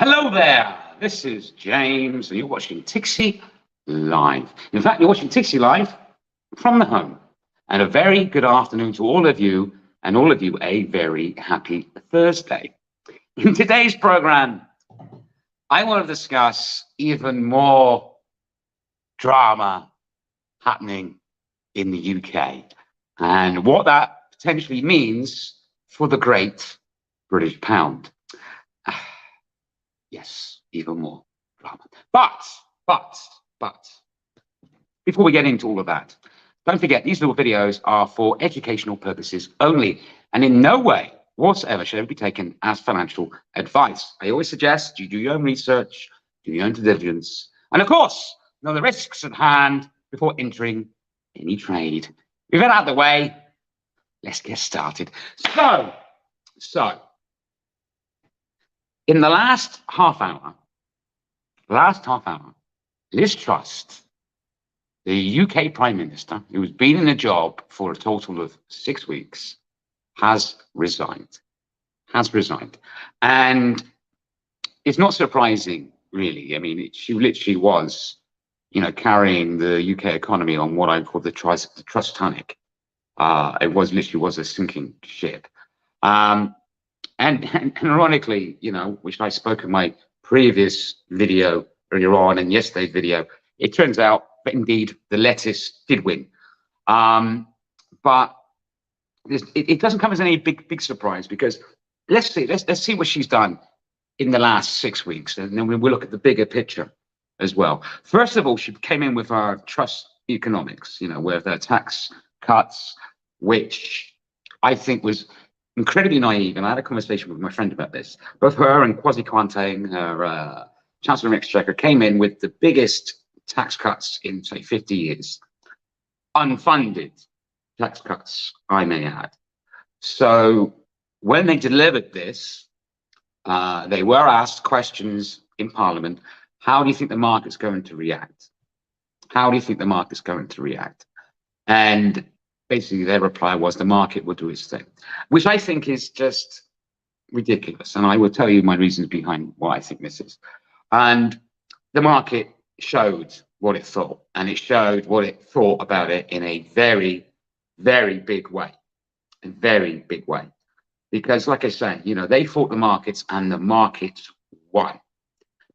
Hello there, this is James, and you're watching Tixee Live. In fact, you're watching Tixee Live from the home. And a very good afternoon to all of you, and all of you a very happy Thursday. In today's program, I want to discuss even more drama happening in the UK and what that potentially means for the great British pound. Yes, even more drama. But, before we get into all of that, don't forget, these little videos are for educational purposes only, and in no way whatsoever should ever be taken as financial advice. I always suggest you do your own research, do your own due diligence, and of course, know the risks at hand before entering any trade. We've got out of the way, let's get started. So, in the last half hour, Liz Truss, the UK Prime Minister, who's been in the job for a total of 6 weeks, has resigned. And it's not surprising, really. I mean, she literally was, carrying the UK economy on what I call the Truss tonic. It was a sinking ship. And ironically, which I spoke in my previous video earlier on and yesterday's video, it turns out that indeed the lettuce did win. But it doesn't come as any big surprise, because let's see what she's done in the last 6 weeks, and then we'll look at the bigger picture as well. First of all, she came in with our Truss economics, with her tax cuts, which I think was incredibly naive, and I had a conversation with my friend about this. Both her and Kwasi Kwarteng, her Chancellor of Exchequer, came in with the biggest tax cuts in, say, 50 years. Unfunded tax cuts, I may add. So when they delivered this, they were asked questions in Parliament. How do you think the market's going to react? And basically, their reply was the market will do its thing, which I think is just ridiculous. And I will tell you my reasons behind why I think this is. And the market showed what it thought, and it showed what it thought about it in a very, very big way. Because, like I say, they fought the markets, and the markets won.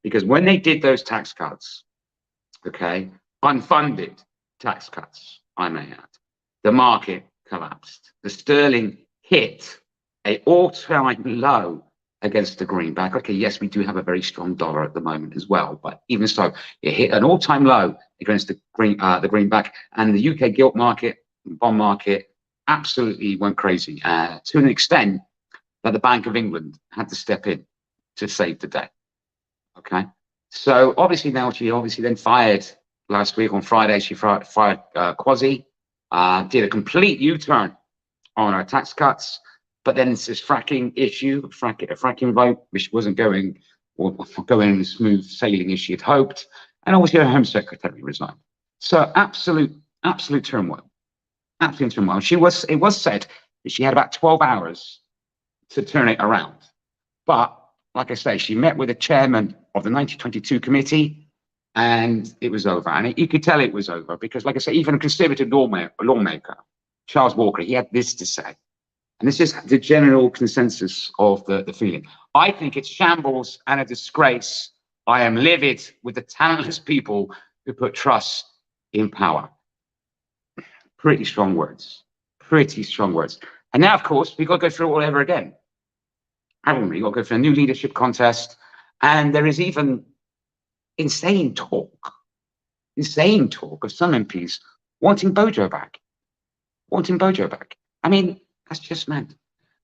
Because when they did those tax cuts, unfunded tax cuts, I may add, the market collapsed. The sterling hit an all-time low against the greenback. Okay, yes, we do have a very strong dollar at the moment as well, but even so, it hit an all-time low against the greenback, and the UK gilt market, bond market, absolutely went crazy to an extent that the Bank of England had to step in to save the day. Okay, so obviously now she then fired last week on Friday. She fired Kwasi. Did a complete U-turn on our tax cuts, but then it's this fracking issue, a fracking vote, which wasn't going smooth sailing as she had hoped, and obviously her Home Secretary resigned. So absolute turmoil, It was said that she had about 12 hours to turn it around, but like I say, she met with the chairman of the 1922 committee, and it was over. And you could tell it was over because, like I say, even a conservative lawmaker, Charles Walker, he had this to say. And this is the general consensus of the feeling. I think it's shambles and a disgrace. I am livid with the talentless people who put Truss in power. Pretty strong words. And now, of course, we've got to go through it all over again. Haven't we? We've got to go through a new leadership contest. And there is even insane talk of some MPs wanting Bojo back. I mean, that's just mad.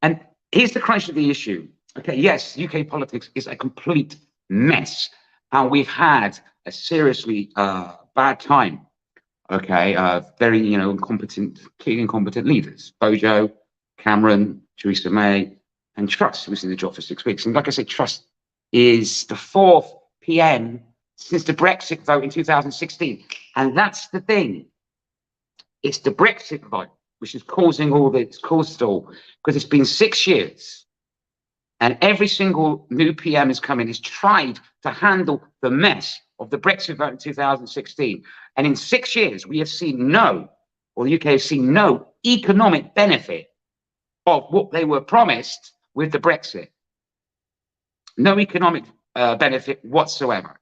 And here's the crunch of the issue. Okay, yes, UK politics is a complete mess. And we've had a seriously bad time. Okay, very, clearly incompetent leaders. Bojo, Cameron, Theresa May, and Truss, who was in the job for 6 weeks. And like I say, Truss is the fourth PM since the Brexit vote in 2016. And that's the thing. It's the Brexit vote which is causing all this, caused it all, because it's been 6 years And every single new PM has come in, has tried to handle the mess of the Brexit vote in 2016. And in 6 years, we have seen no, or the UK has seen no economic benefit of what they were promised with the Brexit. No economic benefit whatsoever.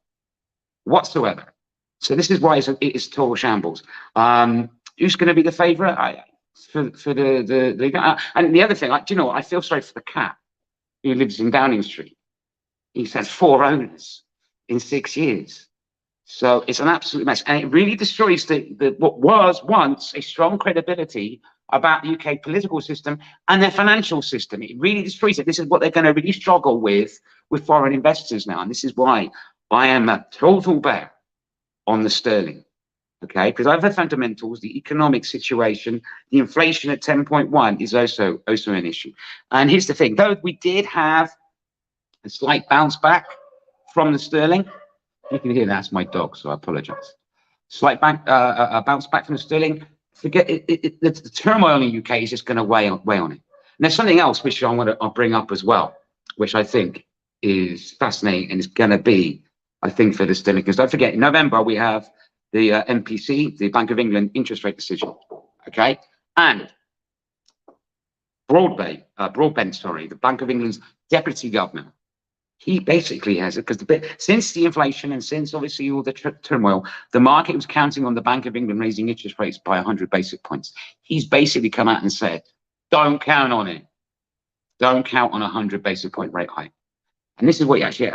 So this is why it is total shambles. Who's going to be the favourite for the and the other thing, do you know what? I feel sorry for the cat who lives in Downing Street. He's had 4 owners in 6 years. So it's an absolute mess. And it really destroys what was once a strong credibility about the UK political system and their financial system. It really destroys it. This is what they're going to really struggle with foreign investors now. And this is why I am a total bear on the sterling. Okay, because over the fundamentals, the economic situation, the inflation at 10.1 is also an issue. And here's the thing, though we did have a slight bounce back from the sterling, you can hear that's my dog, so I apologize. Slight bounce back from the sterling. Forget the turmoil in the UK is just going to weigh on it. And there's something else which I'll bring up as well, which I think is fascinating and is going to be, I think, for the sterling. Because don't forget, in November we have the MPC, the Bank of England interest rate decision, okay? And Broadbent, the Bank of England's deputy governor, he basically has it, because since the inflation and since obviously all the turmoil, the market was counting on the Bank of England raising interest rates by 100 basis points. He's basically come out and said, don't count on it. Don't count on a 100 basis point rate hike. And this is what he actually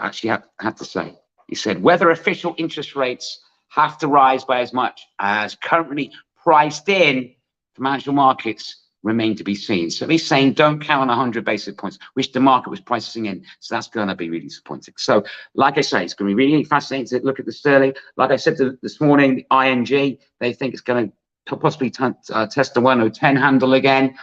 had to say. He said, whether official interest rates have to rise by as much as currently priced in, financial markets remain to be seen. So he's saying don't count on 100 basis points, which the market was pricing in. So that's going to be really disappointing. So like I say, it's going to be really fascinating to look at the sterling. Like I said this morning, the ING, they think it's going to possibly test the 110 handle again,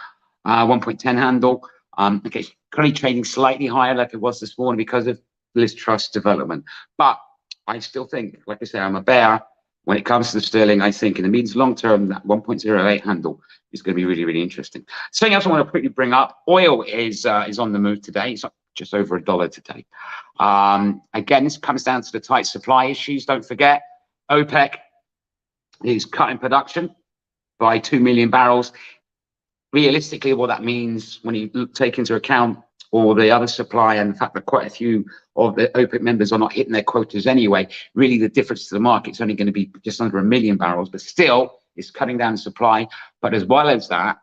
1.10 handle. Okay, currently trading slightly higher like it was this morning because of Lizz Truss development. But I still think, like I say, I'm a bear when it comes to the sterling. I think in the medium to long term, that 1.08 handle is going to be really, really interesting. Something else I want to quickly bring up: oil is on the move today. It's up just over $1 today. Again, this comes down to the tight supply issues. Don't forget, OPEC is cutting production by 2 million barrels. Realistically, what that means when you take into account all the other supply and the fact that quite a few of the OPEC members are not hitting their quotas anyway, really the difference to the market is only going to be just under 1 million barrels, but still it's cutting down supply. But as well as that,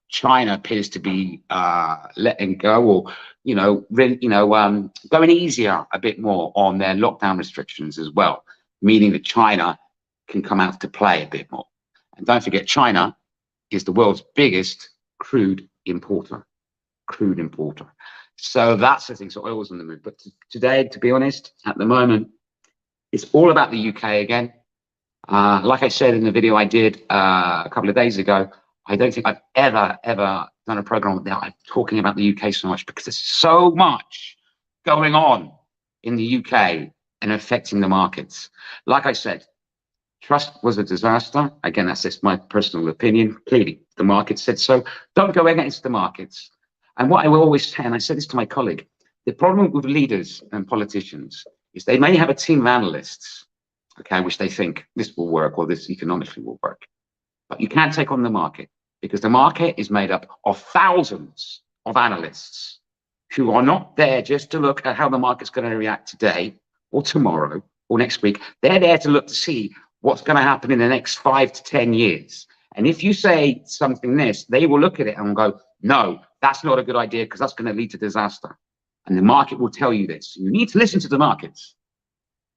China appears to be letting go, or going easier a bit more on their lockdown restrictions as well, meaning that China can come out to play a bit more. And don't forget, China is the world's biggest crude importer. So that's the thing. So oil's on the move. But today, to be honest, at the moment, it's all about the UK again. Like I said in the video I did a couple of days ago, I don't think I've ever done a program without talking about the UK so much, because there's so much going on in the UK and affecting the markets. Like I said, Truss was a disaster. Again, that's just my personal opinion. Clearly, the market said so. Don't go against the markets. And what I will always say, and I said this to my colleague, the problem with leaders and politicians is they may have a team of analysts, okay, which they think this will work or this economically will work. But you can't take on the market, because the market is made up of thousands of analysts who are not there just to look at how the market's going to react today or tomorrow or next week. They're there to look to see what's going to happen in the next 5 to 10 years. And if you say something they will look at it and go, no, that's not a good idea, because that's going to lead to disaster. And the market will tell you this. You need to listen to the markets.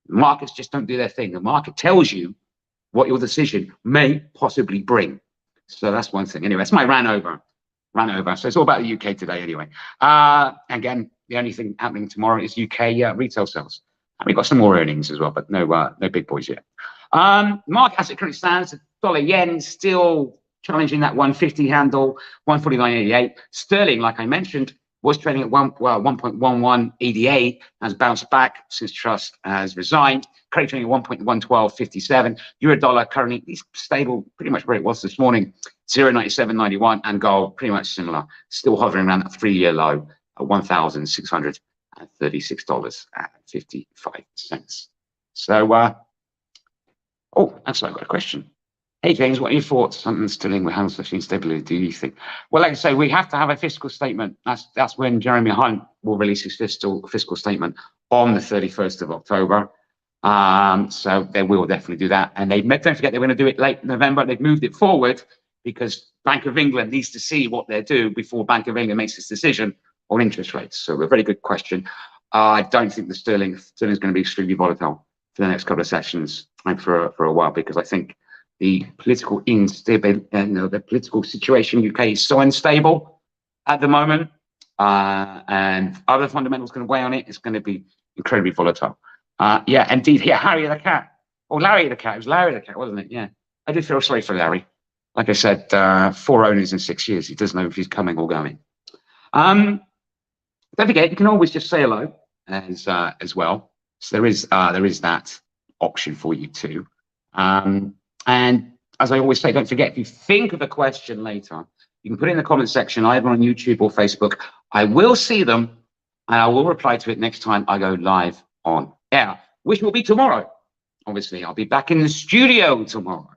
The markets just don't do their thing. The market tells you what your decision may possibly bring. So that's one thing. Anyway, that's my ran over. So it's all about the UK today anyway. Again, the only thing happening tomorrow is UK retail sales. And we've got some more earnings as well, but no big boys yet. Market as it currently stands, dollar yen still challenging that 150 handle, 149.88. Sterling, like I mentioned, was trading at 1.1188, has bounced back since Truss has resigned. Currently trading at 1.1257. Euro dollar currently stable, pretty much where it was this morning, 0.9791, and gold pretty much similar, still hovering around that 3-year low $1,636.55. So, oh, actually, I've got a question. Hey, James, what are your thoughts on instilling with house instability, do you think? Well, like I say, we have to have a fiscal statement. That's when Jeremy Hunt will release his fiscal statement on the 31st of October. So they will definitely do that. And don't forget they're going to do it late November. They've moved it forward because Bank of England needs to see what they do before Bank of England makes its decision on interest rates. So a very good question. I don't think the sterling is going to be extremely volatile for the next couple of sessions and for a while, because I think the political instability, the political situation in UK is so unstable at the moment, and other fundamentals going to weigh on it. It's going to be incredibly volatile. Yeah, indeed. Yeah, Harry the cat. Oh, Larry the cat. It was Larry the cat, wasn't it? Yeah, I did feel sorry for Larry. Like I said, 4 owners in 6 years. He doesn't know if he's coming or going. Don't forget, you can always just say hello as well. So there is that option for you too. And as I always say, don't forget, if you think of a question later, you can put it in the comment section, either on YouTube or Facebook. I will see them and I will reply to it next time I go live on air, which will be tomorrow. Obviously, I'll be back in the studio tomorrow.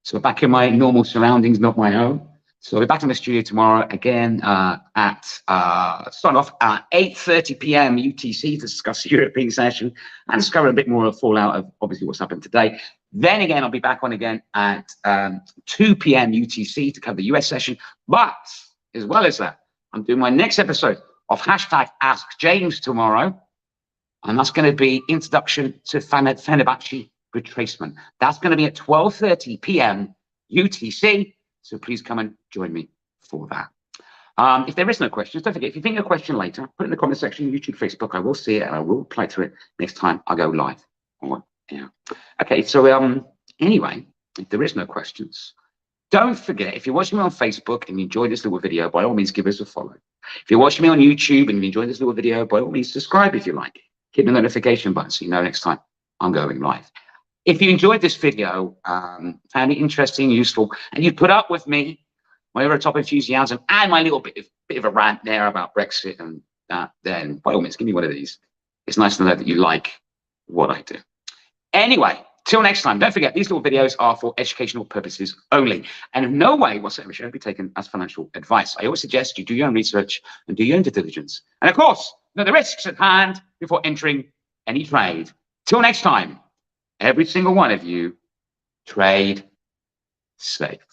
So back in my normal surroundings, not my home. So I'll be back in the studio tomorrow again start off at 8:30 p.m. UTC to discuss the European session and discover a bit more of the fallout of obviously what's happened today. Then again, I'll be back on again at 2 p.m. UTC to cover the US session. But as well as that, I'm doing my next episode of #AskJames tomorrow. And that's going to be introduction to Fenerbahce retracement. That's going to be at 12:30 p.m. UTC. So please come and join me for that. If there is no questions, don't forget, if you think of a question later, put it in the comment section, YouTube, Facebook. I will see it and I will reply to it next time I go live. Yeah. Okay, so anyway, if there is no questions, don't forget, if you're watching me on Facebook and you enjoyed this little video, by all means, give us a follow. If you're watching me on YouTube and you enjoyed this little video, by all means, subscribe if you like it. Hit the notification button so you know next time I'm going live. If you enjoyed this video, found it interesting, useful, and you put up with me, my over-the-top enthusiasm, and my little bit of a rant there about Brexit and that, then by all means, give me one of these. It's nice to know that you like what I do. Anyway, till next time, don't forget, these little videos are for educational purposes only, and in no way whatsoever should be taken as financial advice. I always suggest you do your own research and do your own due diligence. And of course, know the risks at hand before entering any trade. Till next time, every single one of you, trade safe.